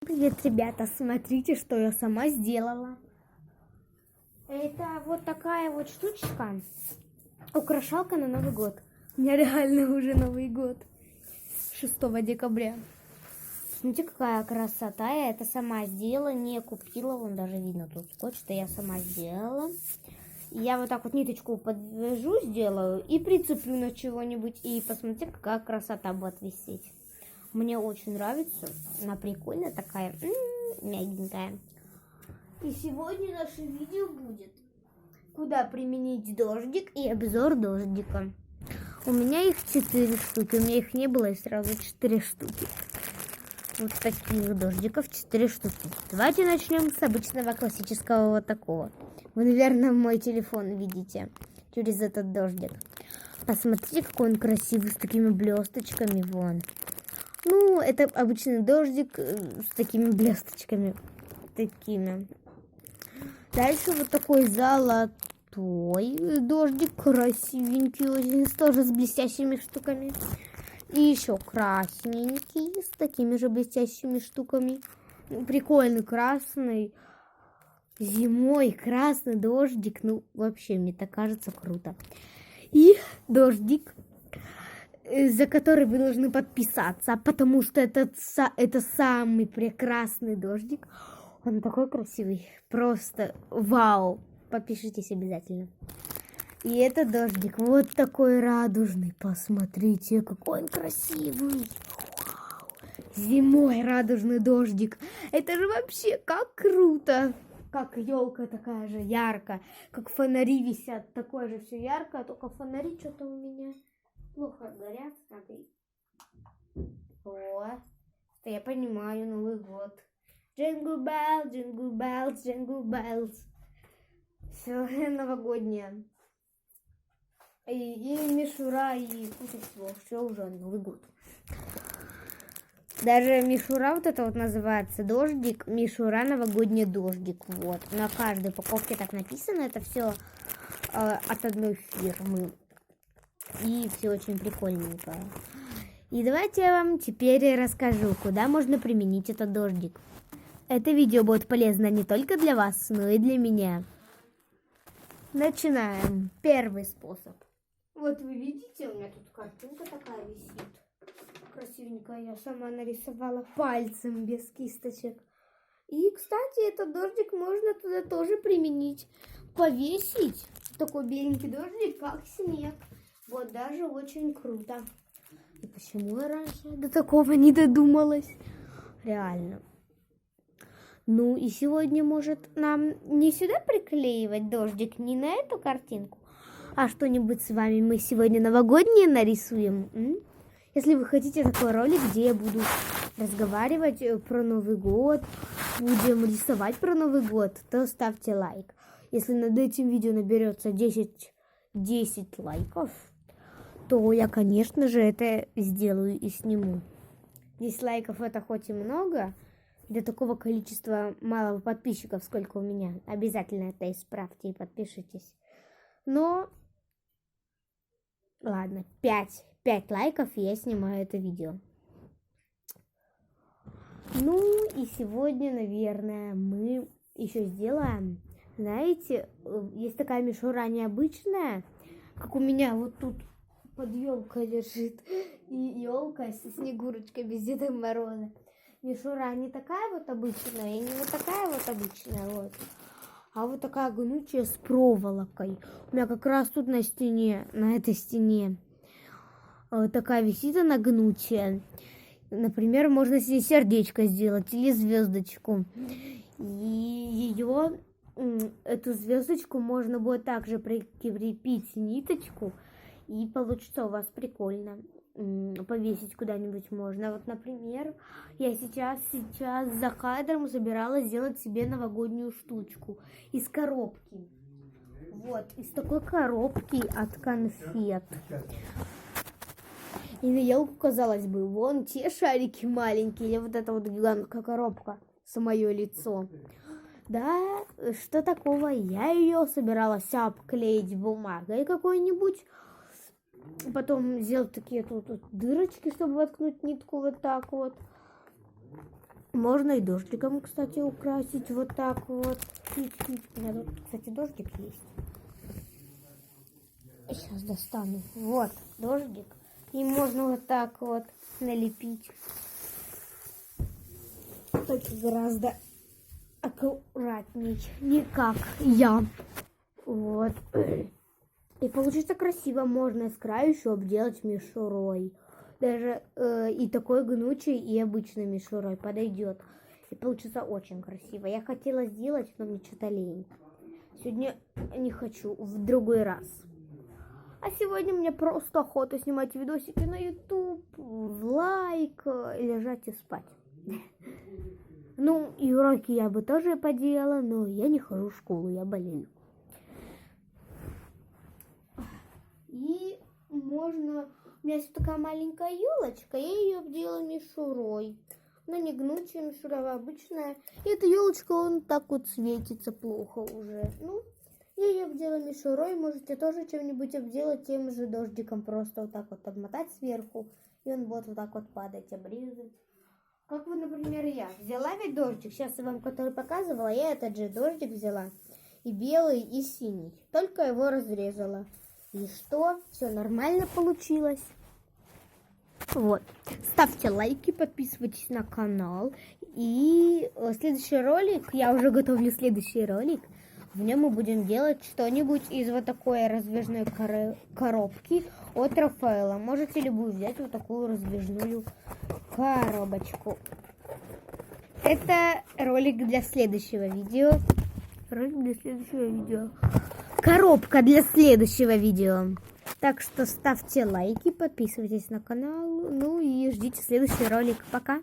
Привет, ребята, смотрите, что я сама сделала. Это вот такая вот штучка, украшалка на Новый год. У меня реально уже Новый год, 6 декабря. Смотрите, какая красота, я это сама сделала, не купила, вон даже видно тут скотч, что я сама сделала. Я вот так вот ниточку подвяжу, сделаю и прицеплю на чего-нибудь, и посмотрите, какая красота будет висеть. Мне очень нравится, она прикольная такая, мягенькая. И сегодня наше видео будет, куда применить дождик и обзор дождика. У меня их 4 штуки, у меня их не было, и сразу 4 штуки. Вот таких дождиков 4 штуки. Давайте начнем с обычного классического вот такого. Вы, наверное, мой телефон видите через этот дождик. Посмотрите, какой он красивый, с такими блесточками, вон. Ну, это обычный дождик с такими блесточками. Такими. Дальше вот такой золотой дождик, красивенький, очень, тоже с блестящими штуками. И еще красненький, с такими же блестящими штуками. Прикольный красный. Зимой красный дождик. Ну, вообще, мне так кажется, круто. И дождик, за который вы должны подписаться, потому что это самый прекрасный дождик. Он такой красивый, просто вау. Подпишитесь обязательно. И это дождик вот такой радужный. Посмотрите, какой он красивый. Вау. Зимой радужный дождик. Это же вообще как круто. Как елка такая же яркая. Как фонари висят. Такое же все яркое. Только фонари что-то у меня плохо горят. Смотри. Вот. Это я понимаю, Новый год. Jingle bells, jingle bells, jingle bells. Все новогоднее. И мишура, и куча всего. Все уже Новый год. Даже мишура вот это вот называется дождик. Мишура новогодний дождик. Вот. На каждой упаковке так написано. Это все от одной фирмы. И все очень прикольненько. И давайте я вам теперь расскажу, куда можно применить этот дождик. Это видео будет полезно не только для вас, но и для меня. Начинаем. Первый способ. Вот вы видите, у меня тут картинка такая висит. Красивенькая, я сама нарисовала пальцем без кисточек. И, кстати, этот дождик можно туда тоже применить. Повесить. Такой беленький дождик, как снег. Вот даже очень круто. И почему я раньше до такого не додумалась? Реально. Ну и сегодня, может, нам не сюда приклеивать дождик, не на эту картинку, а что-нибудь с вами мы сегодня новогоднее нарисуем? Если вы хотите такой ролик, где я буду разговаривать про Новый год, будем рисовать про Новый год, то ставьте лайк. Если над этим видео наберется 10 лайков, то я, конечно же, это сделаю и сниму. 10 лайков это хоть и много, для такого количества малого подписчиков, сколько у меня. Обязательно это исправьте и подпишитесь. Но, ладно, 5 лайков, и я снимаю это видео. Ну, и сегодня, наверное, мы еще сделаем, знаете, есть такая мишура необычная, как у меня вот тут под елкой лежит, и елка со снегурочкой без Деда Мороза. Мишура не такая вот обычная, и не вот такая вот обычная, вот, а вот такая гнучая с проволокой. У меня как раз тут на стене, на этой стене, такая висит она гнучая. Например, можно себе сердечко сделать или звездочку. И ее, эту звездочку можно будет также прикрепить ниточку, и получится у вас прикольно. Повесить куда-нибудь можно. Вот, например, я сейчас за кадром собиралась сделать себе новогоднюю штучку из коробки. Вот, из такой коробки от конфет. И на елку, казалось бы, вон те шарики маленькие, или вот эта вот гигантская коробка с мое лицо. Да, что такого? Я ее собиралась обклеить бумагой какой-нибудь. Потом сделать такие тут дырочки, чтобы воткнуть нитку вот так вот. Можно и дождиком, кстати, украсить вот так вот. У меня тут, кстати, дождик есть. Сейчас достану. Вот, дождик. И можно вот так вот налепить. Только гораздо аккуратней. Не как я. Вот. И получится красиво. Можно с краю еще обделать мишурой. Даже и такой гнучей, и обычной мишурой подойдет. И получится очень красиво. Я хотела сделать, но мне что-то лень. Сегодня не хочу, в другой раз. А сегодня мне просто охота снимать видосики на YouTube, в лайк, и лежать и спать. Ну, и уроки я бы тоже поделала, но я не хожу в школу, я болею. И можно... У меня есть такая маленькая елочка, я ее обделала мишурой. Она не гнучая мишура, а обычная. И эта елочка, он так вот светится плохо уже. Ну, я ее обделала мишурой. Можете тоже чем-нибудь обделать тем же дождиком. Просто вот так вот обмотать сверху. И он будет вот так вот падать, обрезать. Как вот, например, я взяла ведь дождик. Сейчас я вам который показывала. Я этот же дождик взяла. И белый, и синий. Только его разрезала. И что? Все нормально получилось. Вот. Ставьте лайки, подписывайтесь на канал. И следующий ролик, я уже готовлю следующий ролик. В нем мы будем делать что-нибудь из вот такой раздвижной коробки от Рафаэла. Можете любую взять вот такую раздвижную коробочку. Это ролик для следующего видео. Коробка для следующего видео. Так что ставьте лайки, подписывайтесь на канал. Ну и ждите следующий ролик. Пока!